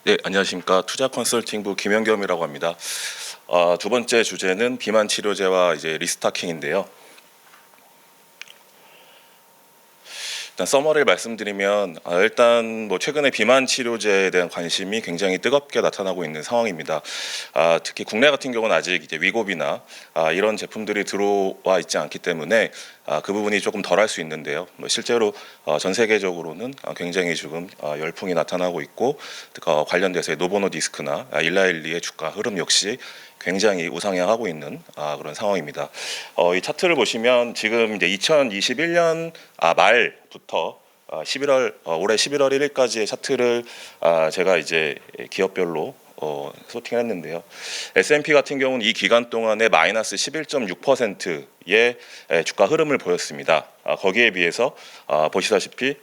네, 안녕하십니까. 투자 컨설팅부 김현겸이라고 합니다. 두 번째 주제는 비만 치료제와 이제 리스타킹인데요. 일단 서머리를 말씀드리면 일단 뭐 최근에 비만 치료제에 대한 관심이 굉장히 뜨겁게 나타나고 있는 상황입니다. 특히 국내 같은 경우는 아직 이제 위고비나 이런 제품들이 들어와 있지 않기 때문에 그 부분이 조금 덜할 수 있는데요. 뭐 실제로 전 세계적으로는 굉장히 지금 열풍이 나타나고 있고 관련돼서 노보노디스크나 일라일리의 주가 흐름 역시 굉장히 우상향하고 있는 그런 상황입니다. 이 차트를 보시면 지금 이제 2021년 말부터 11월 올해 11월 1일까지의 차트를 제가 이제 기업별로 소팅했는데요. S&P 같은 경우는 이 기간 동안에 마이너스 11.6%의 주가 흐름을 보였습니다. 거기에 비해서 보시다시피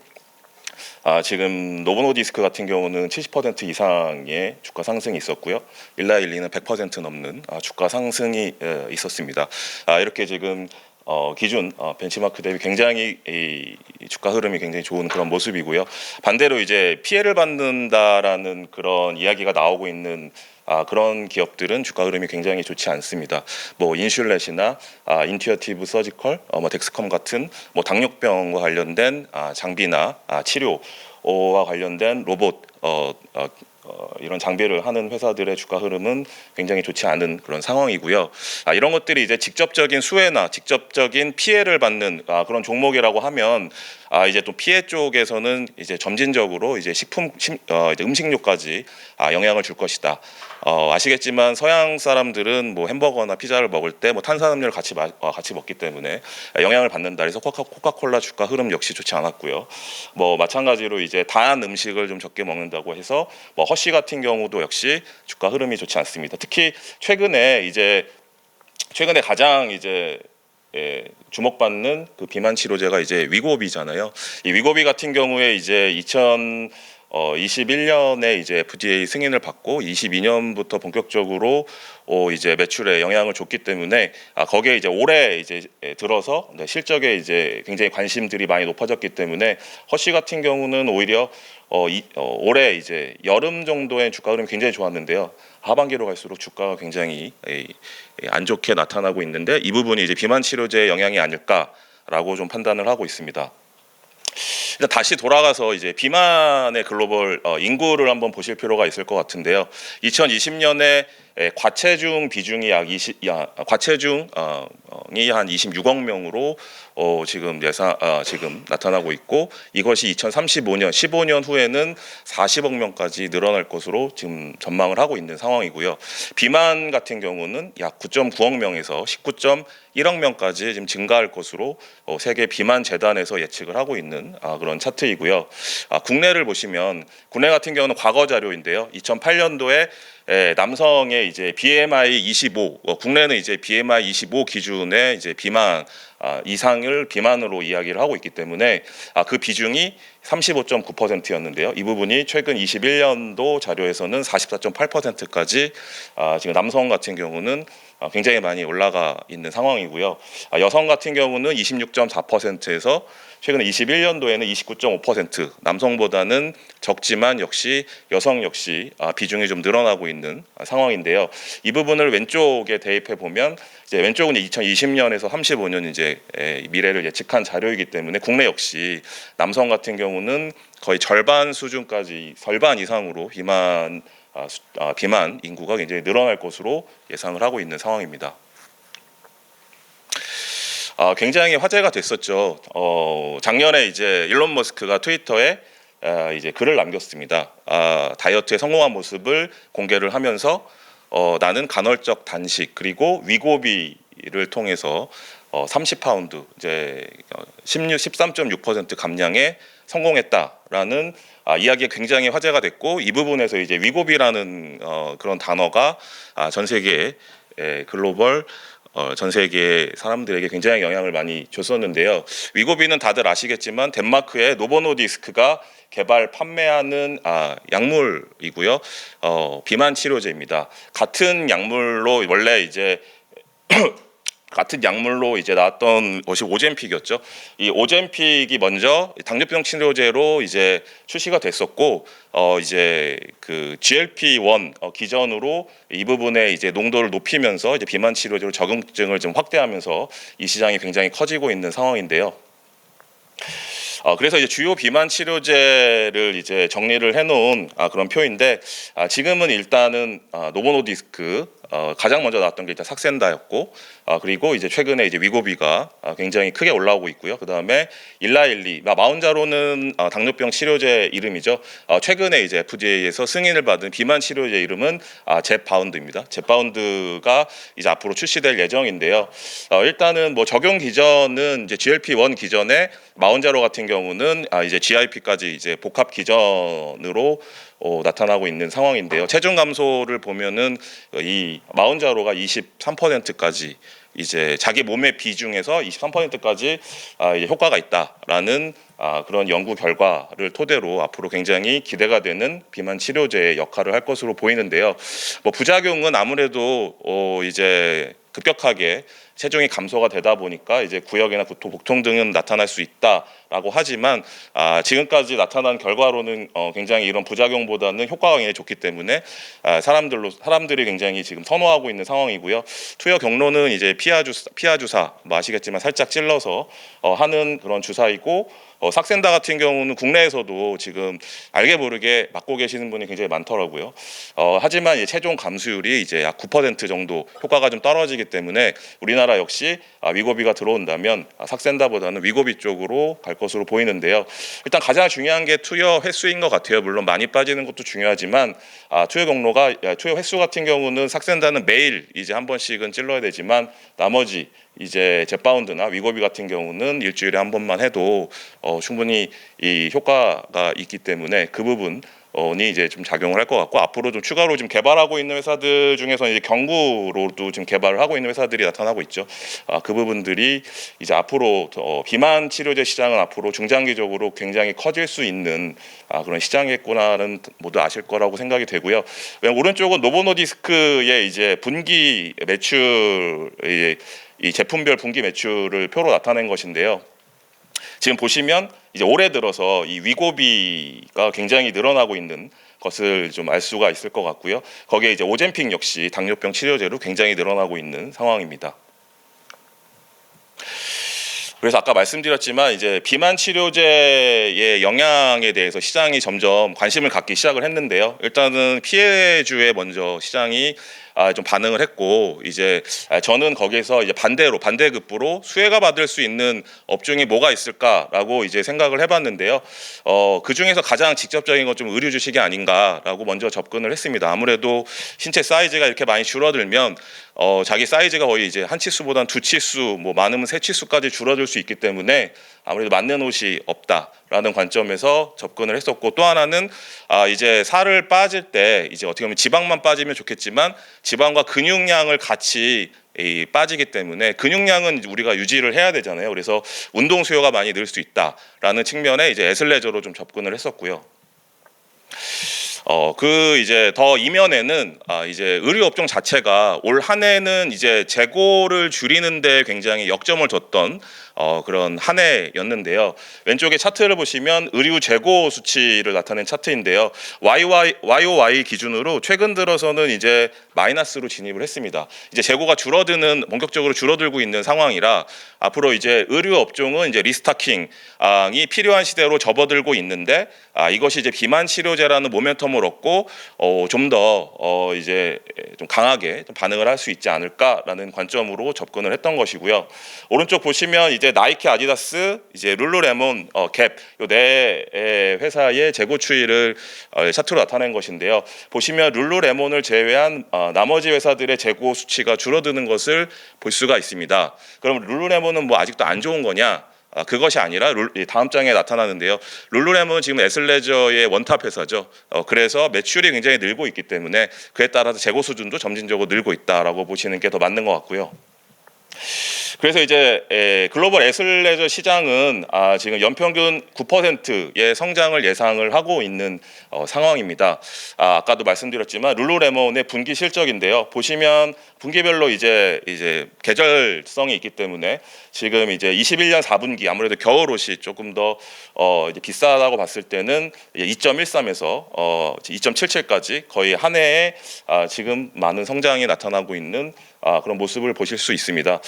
지금 노보노디스크 같은 경우는 70% 이상의 주가 상승이 있었고요. 일라일리는 100% 넘는 주가 상승이 있었습니다. 이렇게 지금 기준 벤치마크 대비 굉장히 이 주가 흐름이 굉장히 좋은 그런 모습이고요. 반대로 이제 피해를 받는다라는 그런 이야기가 나오고 있는 그런 기업들은 주가 흐름이 굉장히 좋지 않습니다. 뭐 인슐렛이나 인투어티브 서지컬, 뭐 덱스컴 같은 뭐 당뇨병과 관련된 장비나 치료와 관련된 로봇 이런 장비를 하는 회사들의 주가 흐름은 굉장히 좋지 않은 그런 상황이고요. 이런 것들이 이제 직접적인 수혜나 직접적인 피해를 받는 그런 종목이라고 하면 이제 또 피해 쪽에서는 이제 점진적으로 이제 이제 음식료까지 영향을 줄 것이다. 아시겠지만 서양 사람들은 뭐 햄버거나 피자를 먹을 때 뭐 탄산음료를 같이 먹기 때문에 영향을 받는다. 그래서 코카콜라 주가 흐름 역시 좋지 않았고요. 뭐 마찬가지로 이제 단 음식을 좀 적게 먹는다고 해서 뭐 허쉬 같은 경우도 역시 주가 흐름이 좋지 않습니다. 특히 최근에 가장 이제 주목받는 그 비만 치료제가 이제 위고비잖아요. 이 위고비 같은 경우에 이제 2021년에 이제 FDA 승인을 받고 22년부터 본격적으로 이제 매출에 영향을 줬기 때문에 거기에 이제 올해 이제 들어서 실적에 이제 굉장히 관심들이 많이 높아졌기 때문에 허쉬 같은 경우는 오히려 올해 이제 여름 정도의 주가 흐름이 굉장히 좋았는데요. 하반기로 갈수록 주가가 굉장히 안 좋게 나타나고 있는데 이 부분이 이제 비만 치료제의 영향이 아닐까라고 좀 판단을 하고 있습니다. 일단 다시 돌아가서 이제 비만의 글로벌 인구를 한번 보실 필요가 있을 것 같은데요. 2020년에 과체중 비중이 과체중이 한 26억 명으로 지금 지금 나타나고 있고 이것이 2035년 15년 후에는 40억 명까지 늘어날 것으로 지금 전망을 하고 있는 상황이고요. 비만 같은 경우는 약 9.9억 명에서 19.1억 명까지 지금 증가할 것으로 세계 비만 재단에서 예측을 하고 있는 그런 차트이고요. 국내를 보시면 국내 같은 경우는 과거 자료인데요. 2008년도에 남성의 이제 BMI 25, 국내는 이제 BMI 25 기준의 이제 비만 이상을 비만으로 이야기를 하고 있기 때문에 그 비중이 35.9%였는데요. 이 부분이 최근 21년도 자료에서는 44.8%까지 지금 남성 같은 경우는 굉장히 많이 올라가 있는 상황이고요. 여성 같은 경우는 26.4%에서 최근 21년도에는 29.5% 남성보다는 적지만 역시 여성 역시 비중이 좀 늘어나고 있는 상황인데요. 이 부분을 왼쪽에 대입해 보면 이제 왼쪽은 2020년에서 35년 이제 미래를 예측한 자료이기 때문에 국내 역시 남성 같은 경우는 거의 절반 수준까지 절반 이상으로 비만 인구가 굉장히 늘어날 것으로 예상을 하고 있는 상황입니다. 굉장히 화제가 됐었죠. 작년에 이제 일론 머스크가 트위터에 이제 글을 남겼습니다. 다이어트에 성공한 모습을 공개를 하면서 나는 간헐적 단식 그리고 위고비를 통해서 30파운드 이제 13.6% 감량에 성공했다라는 이야기가 굉장히 화제가 됐고 이 부분에서 이제 위고비라는 그런 단어가 전 세계 글로벌 전 세계 사람들에게 굉장히 영향을 많이 줬었는데요. 위고비는 다들 아시겠지만 덴마크의 노보노디스크가 개발 판매하는 약물이고요. 비만 치료제입니다. 같은 약물로 원래 이제 같은 약물로 이제 나왔던 것이 오젬픽이었죠. 이 오젬픽이 먼저 당뇨병 치료제로 이제 출시가 됐었고, 이제 그 GLP-1 기전으로 이 부분에 이제 농도를 높이면서 이제 비만 치료제로 적용증을 좀 확대하면서 이 시장이 굉장히 커지고 있는 상황인데요. 그래서 이제 주요 비만 치료제를 이제 정리를 해놓은 그런 표인데, 지금은 일단은 노보노디스크 가장 먼저 나왔던 게 일단 삭센다였고, 그리고 이제 최근에 이제 위고비가 굉장히 크게 올라오고 있고요. 그 다음에 일라일리, 마운자로는 당뇨병 치료제 이름이죠. 최근에 이제 FDA에서 승인을 받은 비만 치료제 이름은 젬바운드입니다. 젬바운드가 이제 앞으로 출시될 예정인데요. 일단은 뭐 적용 기전은 이제 GLP-1 기전에 마운자로 같은 경우는 이제 GIP까지 이제 복합 기전으로 나타나고 있는 상황인데요. 체중 감소를 보면은 이 마운자로가 23%까지 이제 자기 몸의 비중에서 23%까지 이제 효과가 있다라는 그런 연구 결과를 토대로 앞으로 굉장히 기대가 되는 비만 치료제의 역할을 할 것으로 보이는데요. 뭐 부작용은 아무래도 이제 급격하게 체중이 감소가 되다 보니까 이제 구역이나 복통 등은 나타날 수 있다라고 하지만 지금까지 나타난 결과로는 굉장히 이런 부작용보다는 효과가 굉장히 좋기 때문에 사람들이 굉장히 지금 선호하고 있는 상황이고요. 투여 경로는 이제 피하 주사, 뭐 아시겠지만 살짝 찔러서 하는 그런 주사이고, 삭센다 같은 경우는 국내에서도 지금 알게 모르게 맞고 계시는 분이 굉장히 많더라고요. 하지만 이제 체중 감소율이 이제 약 9% 정도 효과가 좀 떨어지기 때문에 우리나라 역시 위고비가 들어온다면 삭센다보다는 위고비 쪽으로 갈 것으로 보이는데요. 일단 가장 중요한 게 투여 횟수인 것 같아요. 물론 많이 빠지는 것도 중요하지만 투여 횟수 같은 경우는 삭센다는 매일 이제 한 번씩은 찔러야 되지만 나머지 이제 젬바운드나 위고비 같은 경우는 일주일에 한 번만 해도 충분히 이 효과가 있기 때문에 그 부분이 이제 좀 작용을 할 것 같고, 앞으로 좀 추가로 지금 개발하고 있는 회사들 중에서 이제 경구로도 지금 개발을 하고 있는 회사들이 나타나고 있죠. 그 부분들이 이제 앞으로 비만 치료제 시장은 앞으로 중장기적으로 굉장히 커질 수 있는 그런 시장이겠구나는 모두 아실 거라고 생각이 되고요. 오른쪽은 노보노디스크의 이제 분기 매출, 이 제품별 분기 매출을 표로 나타낸 것인데요. 지금 보시면 이제 올해 들어서 이 위고비가 굉장히 늘어나고 있는 것을 좀 알 수가 있을 것 같고요. 거기에 이제 오젬픽 역시 당뇨병 치료제로 굉장히 늘어나고 있는 상황입니다. 그래서 아까 말씀드렸지만 이제 비만 치료제의 영향에 대해서 시장이 점점 관심을 갖기 시작을 했는데요. 일단은 피해주에 먼저 시장이 좀 반응을 했고, 이제 저는 거기에서 이제 반대급부로 수혜가 받을 수 있는 업종이 뭐가 있을까라고 이제 생각을 해봤는데요. 그 중에서 가장 직접적인 건 좀 의류 주식이 아닌가라고 먼저 접근을 했습니다. 아무래도 신체 사이즈가 이렇게 많이 줄어들면 자기 사이즈가 거의 이제 한 치수보다는 두 치수, 뭐 많으면 세 치수까지 줄어들 수 있기 때문에 아무래도 맞는 옷이 없다라는 관점에서 접근을 했었고, 또 하나는 이제 살을 빠질 때 이제 어떻게 보면 지방만 빠지면 좋겠지만 지방과 근육량을 같이 빠지기 때문에 근육량은 우리가 유지를 해야 되잖아요. 그래서 운동 수요가 많이 늘 수 있다라는 측면에 이제 애슬레저로 좀 접근을 했었고요. 그 이제 더 이면에는 이제 의류 업종 자체가 올 한 해는 이제 재고를 줄이는데 굉장히 역점을 뒀던 그런 한 해였는데요. 왼쪽에 차트를 보시면 의류 재고 수치를 나타낸 차트인데요. YOY 기준으로 최근 들어서는 이제 마이너스로 진입을 했습니다. 이제 재고가 본격적으로 줄어들고 있는 상황이라 앞으로 이제 의류 업종은 이제 리스타킹이 필요한 시대로 접어들고 있는데, 이것이 이제 비만 치료제라는 모멘텀을 얻고 좀 더 이제 좀 강하게 좀 반응을 할 수 있지 않을까라는 관점으로 접근을 했던 것이고요. 오른쪽 보시면 이제 나이키, 아디다스, 이제 룰루레몬, 갭 요 네 회사의 재고 추이를 차트로 나타낸 것인데요. 보시면 룰루레몬을 제외한 나머지 회사들의 재고 수치가 줄어드는 것을 볼 수가 있습니다. 그럼 룰루레몬은 뭐 아직도 안 좋은 거냐? 그것이 아니라 다음 장에 나타나는데요. 룰루레몬은 지금 애슬레저의 원탑 회사죠. 그래서 매출이 굉장히 늘고 있기 때문에 그에 따라서 재고 수준도 점진적으로 늘고 있다라고 보시는 게 더 맞는 것 같고요. 그래서 이제 글로벌 애슬레저 시장은 지금 연평균 9%의 성장을 예상을 하고 있는 상황입니다. 아까도 말씀드렸지만 룰루레몬의 분기 실적인데요. 보시면 분기별로 이제 계절성이 있기 때문에 지금 이제 21년 4분기 아무래도 겨울 옷이 조금 더 이제 비싸다고 봤을 때는 2.13에서 2.77까지 거의 한 해에 지금 많은 성장이 나타나고 있는 그런 모습을 보실 수 있습니다.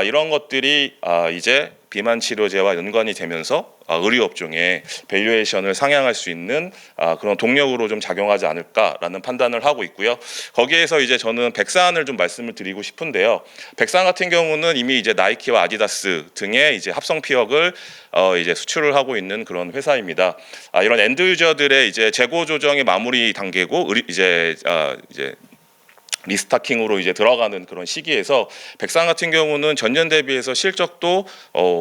이런 것들이 이제 비만 치료제와 연관이 되면서 의료 업종의 밸류에이션을 상향할 수 있는 그런 동력으로 좀 작용하지 않을까라는 판단을 하고 있고요. 거기에서 이제 저는 백산을 좀 말씀을 드리고 싶은데요. 백산 같은 경우는 이미 이제 나이키와 아디다스 등의 이제 합성 피혁을 이제 수출을 하고 있는 그런 회사입니다. 이런 엔드 유저들의 이제 재고 조정의 마무리 단계고 이제 리스타킹으로 이제 들어가는 그런 시기에서 백산 같은 경우는 전년 대비해서 실적도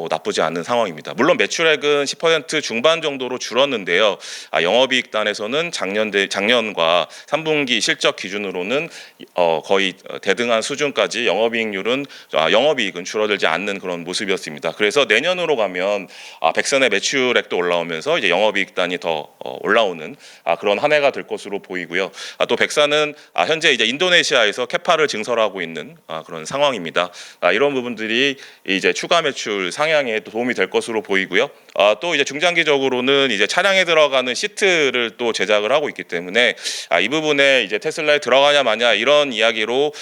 나쁘지 않은 상황입니다. 물론 매출액은 10% 중반 정도로 줄었는데요. 영업이익단에서는 작년과 3분기 실적 기준으로는 거의 대등한 수준까지 영업이익은 줄어들지 않는 그런 모습이었습니다. 그래서 내년으로 가면 백산의 매출액도 올라오면서 이제 영업이익단이 더 올라오는 그런 한 해가 될 것으로 보이고요. 또 백산은 현재 이제 인도네시아에서 캐파를 증설하고 있는 그런 상황입니다. 이런 부분들이 이제 추가 매출 상향에 또 도움이 될 것으로 보이고요. 또 이제 중장기적으로는 이제 차량에 들어가는 시트를 또 제작을 하고 있기 때문에 이 부분에 이제 테슬라에 들어가냐 마냐 이런 이야기로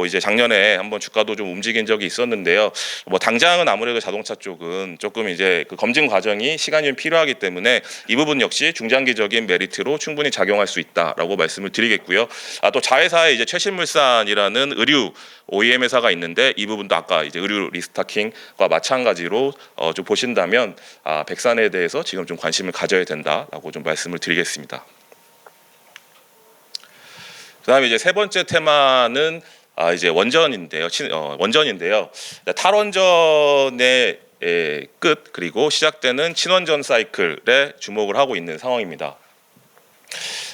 이제 작년에 한번 주가도 좀 움직인 적이 있었는데요. 뭐 당장은 아무래도 자동차 쪽은 조금 이제 그 검증 과정이 시간이 좀 필요하기 때문에 이 부분 역시 중장기적인 메리트로 충분히 작용할 수 있다라고 말씀을 드리겠고요. 또 자회사의 이제 최신물산이라는 의류 OEM 회사가 있는데 이 부분도 아까 이제 의류 리스타킹과 마찬가지로 좀 보신다면 백산에 대해서 지금 좀 관심을 가져야 된다라고 좀 말씀을 드리겠습니다. 그다음에 이제 세 번째 테마는 이제 원전인데요. 탈원전의 끝 그리고 시작되는 친원전 사이클에 주목을 하고 있는 상황입니다.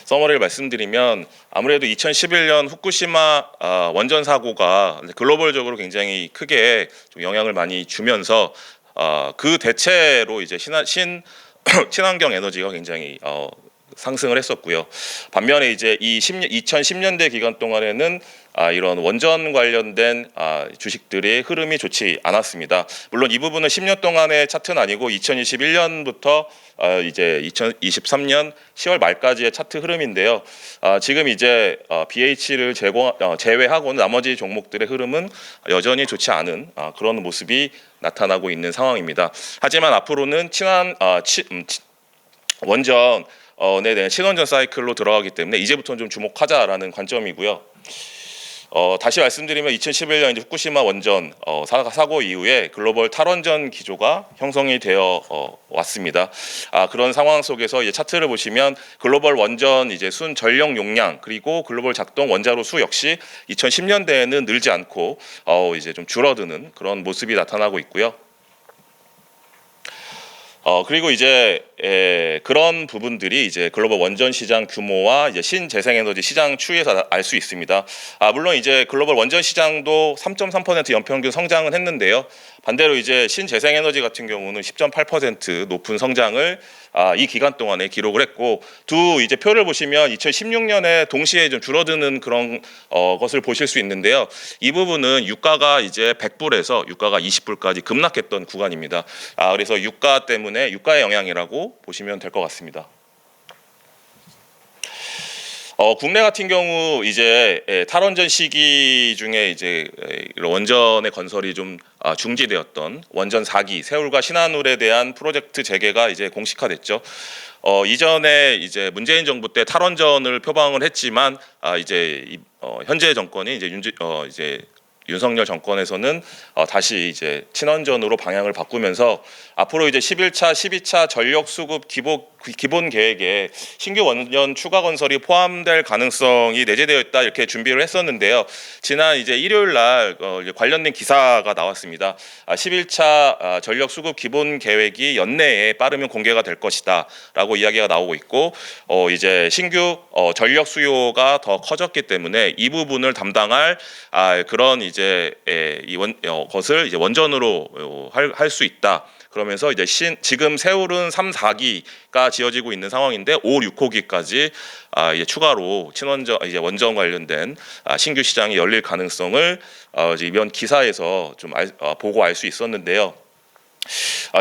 서머리를 말씀드리면 아무래도 2011년 후쿠시마 원전 사고가 글로벌적으로 굉장히 크게 좀 영향을 많이 주면서 그 대체로 이제 친환경 에너지가 굉장히 상승을 했었고요. 반면에 이제 이 2010년대 기간 동안에는 이런 원전 관련된 주식들의 흐름이 좋지 않았습니다. 물론 이 부분은 10년 동안의 차트는 아니고 2021년부터 이제 2023년 10월 말까지의 차트 흐름인데요. 지금 이제 BH를 제외하고는 나머지 종목들의 흐름은 여전히 좋지 않은 그런 모습이 나타나고 있는 상황입니다. 하지만 앞으로는 원전에 대한 친원전 사이클로 들어가기 때문에 이제부터는 좀 주목하자라는 관점이고요. 다시 말씀드리면 2011년 이제 후쿠시마 원전 사고 이후에 글로벌 탈원전 기조가 형성이 되어 왔습니다. 그런 상황 속에서 이제 차트를 보시면 글로벌 원전 이제 순 전력 용량 그리고 글로벌 작동 원자로 수 역시 2010년대에는 늘지 않고 이제 좀 줄어드는 그런 모습이 나타나고 있고요. 그리고 이제 그런 부분들이 이제 글로벌 원전 시장 규모와 이제 신재생에너지 시장 추이에서 알 수 있습니다. 물론 이제 글로벌 원전 시장도 3.3% 연평균 성장은 했는데요. 반대로 이제 신재생에너지 같은 경우는 10.8% 높은 성장을 이 기간 동안에 기록을 했고 두 이제 표를 보시면 2016년에 동시에 좀 줄어드는 그런 것을 보실 수 있는데요. 이 부분은 유가가 이제 100불에서 유가가 20불까지 급락했던 구간입니다. 그래서 유가 때문에 유가의 영향이라고 보시면 될 것 같습니다. 국내 같은 경우 이제 탈원전 시기 중에 이제 원전의 건설이 좀 중지되었던 원전 4기 세울과 신한울에 대한 프로젝트 재개가 이제 공식화됐죠. 이전에 이제 문재인 정부 때 탈원전을 표방을 했지만 이제 현재 정권이 이제 윤석열 정권에서는 다시 이제 친원전으로 방향을 바꾸면서 앞으로 이제 11차, 12차 전력 수급 기본 계획에 신규 원전 추가 건설이 포함될 가능성이 내재되어 있다 이렇게 준비를 했었는데요. 지난 이제 일요일 날 관련된 기사가 나왔습니다. 11차 전력 수급 기본 계획이 연내에 빠르면 공개가 될 것이다라고 이야기가 나오고 있고 이제 신규 전력 수요가 더 커졌기 때문에 이 부분을 담당할 그런 이제 이제 것을 이제 원전으로 할 수 있다. 그러면서 이제 지금 세울은 3, 4기가 지어지고 있는 상황인데 5, 6호기까지 이제 추가로 친원전 이제 원전 관련된 신규 시장이 열릴 가능성을 이제 이번 기사에서 좀 보고 알 수 있었는데요.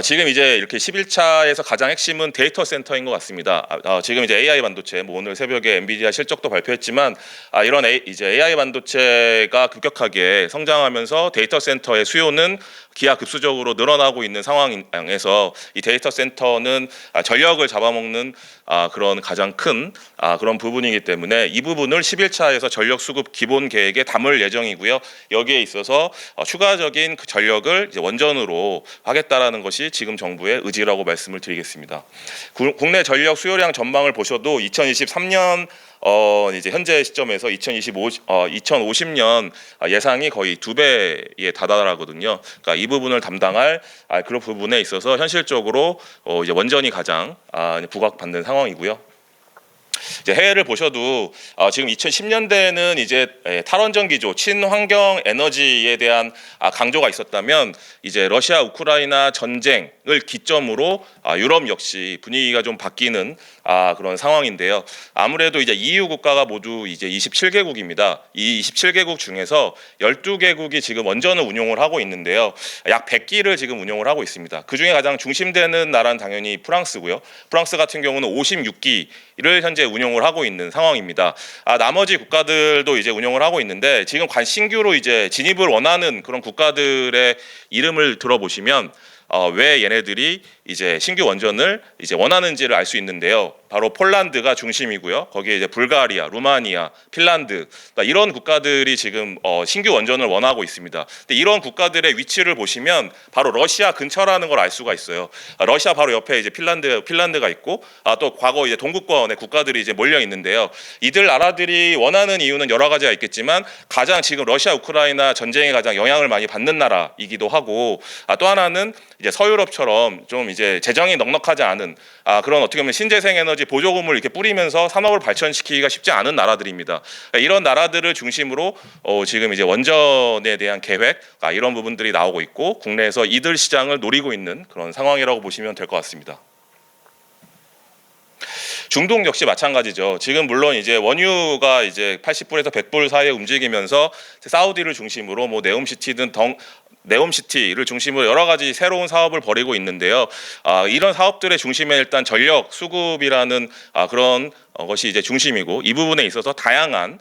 지금 이제 이렇게 11차에서 가장 핵심은 데이터 센터인 것 같습니다. 지금 이제 AI 반도체, 뭐 오늘 새벽에 엔비디아 실적도 발표했지만 이런 이제 AI 반도체가 급격하게 성장하면서 데이터 센터의 수요는 기하급수적으로 늘어나고 있는 상황에서 이 데이터 센터는 전력을 잡아먹는 그런 가장 큰 그런 부분이기 때문에 이 부분을 11차에서 전력 수급 기본 계획에 담을 예정이고요. 여기에 있어서 추가적인 그 전력을 이제 원전으로 하겠다라는 것이 지금 정부의 의지라고 말씀을 드리겠습니다. 국내 전력 수요량 전망을 보셔도 2023년 이제 현재 시점에서 2050년 예상이 거의 2배에 다다르거든요. 그러니까 이 부분을 담당할 그런 부분에 있어서 현실적으로 이제 원전이 가장 부각받는 상황이고요. 이제 해외를 보셔도 지금 2010년대에는 이제 탈원전 기조, 친환경 에너지에 대한 강조가 있었다면 이제 러시아 우크라이나 전쟁을 기점으로 유럽 역시 분위기가 좀 바뀌는 그런 상황인데요. 아무래도 이제 EU 국가가 모두 이제 27개국입니다. 이 27개국 중에서 12개국이 지금 원전을 운용을 하고 있는데요. 약 100기를 지금 운용을 하고 있습니다. 그 중에 가장 중심되는 나라는 당연히 프랑스고요. 프랑스 같은 경우는 56기를 현재 운용을 하고 있는 상황입니다. 나머지 국가들도 이제 운용을 하고 있는데 지금 신규로 이제 진입을 원하는 그런 국가들의 이름을 들어보시면 왜 얘네들이 이제 신규 원전을 이제 원하는지를 알 수 있는데요. 바로 폴란드가 중심이고요. 거기에 이제 불가리아, 루마니아, 핀란드 이런 국가들이 지금 신규 원전을 원하고 있습니다. 근데 이런 국가들의 위치를 보시면 바로 러시아 근처라는 걸 알 수가 있어요. 러시아 바로 옆에 이제 핀란드가 있고 또 과거 이제 동구권의 국가들이 이제 몰려 있는데요. 이들 나라들이 원하는 이유는 여러 가지가 있겠지만 가장 지금 러시아 우크라이나 전쟁에 가장 영향을 많이 받는 나라이기도 하고 또 하나는 이제 서유럽처럼 좀 이제 재정이 넉넉하지 않은 그런 어떻게 보면 신재생 에너지 보조금을 이렇게 뿌리면서 산업을 발전시키기가 쉽지 않은 나라들입니다. 이런 나라들을 중심으로 지금 이제 원전에 대한 계획 이런 부분들이 나오고 있고 국내에서 이들 시장을 노리고 있는 그런 상황이라고 보시면 될 것 같습니다. 중동 역시 마찬가지죠. 지금 물론 이제 원유가 이제 80불에서 100불 사이에 움직이면서 사우디를 중심으로 뭐 네옴시티를 중심으로 여러 가지 새로운 사업을 벌이고 있는데요. 이런 사업들의 중심에 일단 전력 수급이라는 그런 것이 이제 중심이고 이 부분에 있어서 다양한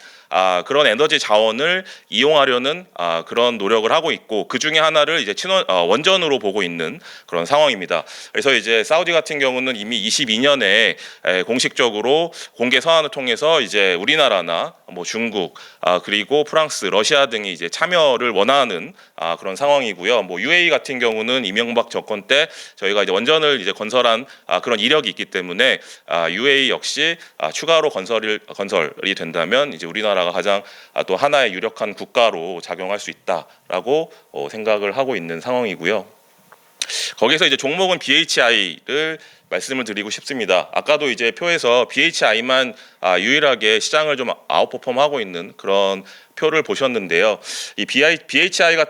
그런 에너지 자원을 이용하려는 그런 노력을 하고 있고 그 중에 하나를 이제 원전으로 보고 있는 그런 상황입니다. 그래서 이제 사우디 같은 경우는 이미 22년에 공식적으로 공개 서한을 통해서 이제 우리나라나 뭐 중국 그리고 프랑스, 러시아 등이 이제 참여를 원하는 그런 상황이고요. 뭐 UAE 같은 경우는 이명박 정권 때 저희가 이제 원전을 이제 건설한 그런 이력이 있기 때문에 UAE 역시 추가로 건설이 된다면 이제 우리나라가 가장 또 하나의 유력한 국가로 작용할 수 있다라고 생각을 하고 있는 상황이고요. 거기서 이제 종목은 BHI를 말씀을 드리고 싶습니다. 아까도 이제 표에서 BHI만 유일하게 시장을 좀 아웃퍼폼하고 있는 그런 표를 보셨는데요. 이 BHI가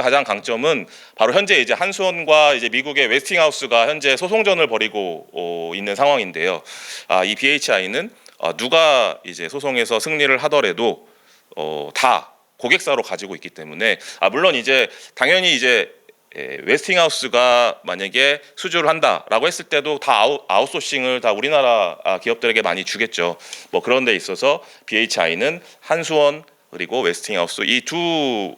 가장 강점은 바로 현재 이제 한수원과 이제 미국의 웨스팅하우스가 현재 소송전을 벌이고 있는 상황인데요. 이 BHI는 누가 이제 소송에서 승리를 하더라도 다 고객사로 가지고 있기 때문에 물론 이제 당연히 이제 웨스팅하우스가 만약에 수주를 한다라고 했을 때도 다 아웃소싱을 다 우리나라 기업들에게 많이 주겠죠. 뭐 그런 데 있어서 BHI는 한수원 그리고 웨스팅하우스 이 두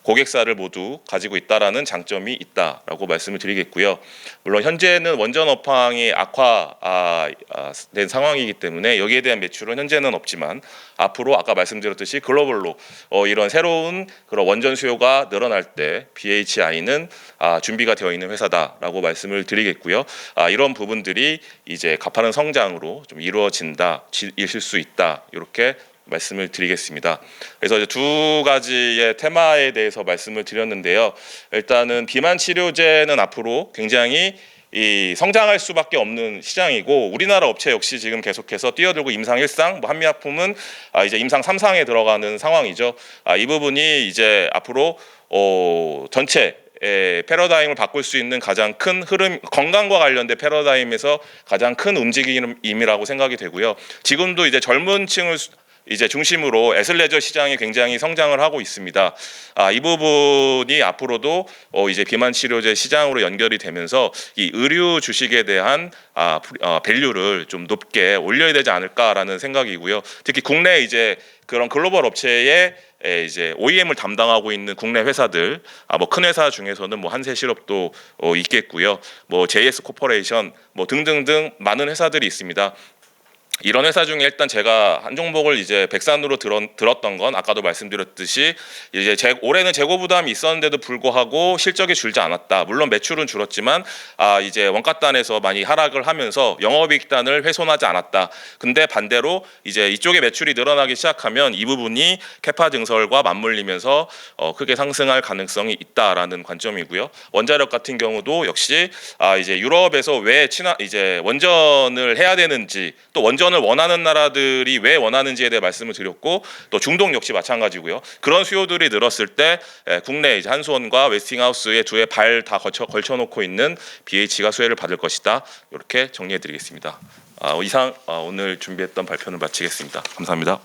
고객사를 모두 가지고 있다라는 장점이 있다라고 말씀을 드리겠고요. 물론 현재는 원전 업황이 악화된 상황이기 때문에 여기에 대한 매출은 현재는 없지만 앞으로 아까 말씀드렸듯이 글로벌로 이런 새로운 그런 원전 수요가 늘어날 때 BHI는 준비가 되어 있는 회사다라고 말씀을 드리겠고요. 이런 부분들이 이제 가파른 성장으로 좀 이루어질 수 있다 이렇게 말씀을 드리겠습니다. 그래서 이제 두 가지의 테마에 대해서 말씀을 드렸는데요. 일단은 비만 치료제는 앞으로 굉장히 이 성장할 수밖에 없는 시장이고 우리나라 업체 역시 지금 계속해서 뛰어들고 임상 1상, 뭐 한미약품은 이제 임상 3상에 들어가는 상황이죠. 이 부분이 이제 앞으로 전체 패러다임을 바꿀 수 있는 가장 큰 흐름, 건강과 관련된 패러다임에서 가장 큰 움직임이라고 생각이 되고요. 지금도 이제 젊은 층을 이제 중심으로 애슬레저 시장이 굉장히 성장을 하고 있습니다. 이 부분이 앞으로도 이제 비만 치료제 시장으로 연결이 되면서 이 의류 주식에 대한 밸류를 좀 높게 올려야 되지 않을까라는 생각이고요. 특히 국내 이제 그런 글로벌 업체의 이제 OEM을 담당하고 있는 국내 회사들, 뭐 큰 회사 중에서는 뭐 한세실업도 있겠고요. 뭐 JS 코퍼레이션 뭐 등등등 많은 회사들이 있습니다. 이런 회사 중에 일단 제가 한 종목을 이제 백산으로 들었던 건 아까도 말씀드렸듯이 이제 올해는 재고 부담이 있었는데도 불구하고 실적이 줄지 않았다. 물론 매출은 줄었지만 이제 원가단에서 많이 하락을 하면서 영업이익단을 훼손하지 않았다. 근데 반대로 이제 이쪽에 매출이 늘어나기 시작하면 이 부분이 캐파 증설과 맞물리면서 크게 상승할 가능성이 있다라는 관점이고요. 원자력 같은 경우도 역시 이제 유럽에서 왜 이제 원전을 해야 되는지 또 원전을 원하는 나라들이 왜 원하는지에 대해 말씀을 드렸고 또 중동 역시 마찬가지고요. 그런 수요들이 늘었을 때 국내 이제 한수원과 웨스팅하우스의 두 해 발 다 걸쳐놓고 있는 BH가 수혜를 받을 것이다. 이렇게 정리해드리겠습니다. 이상 오늘 준비했던 발표는 마치겠습니다. 감사합니다.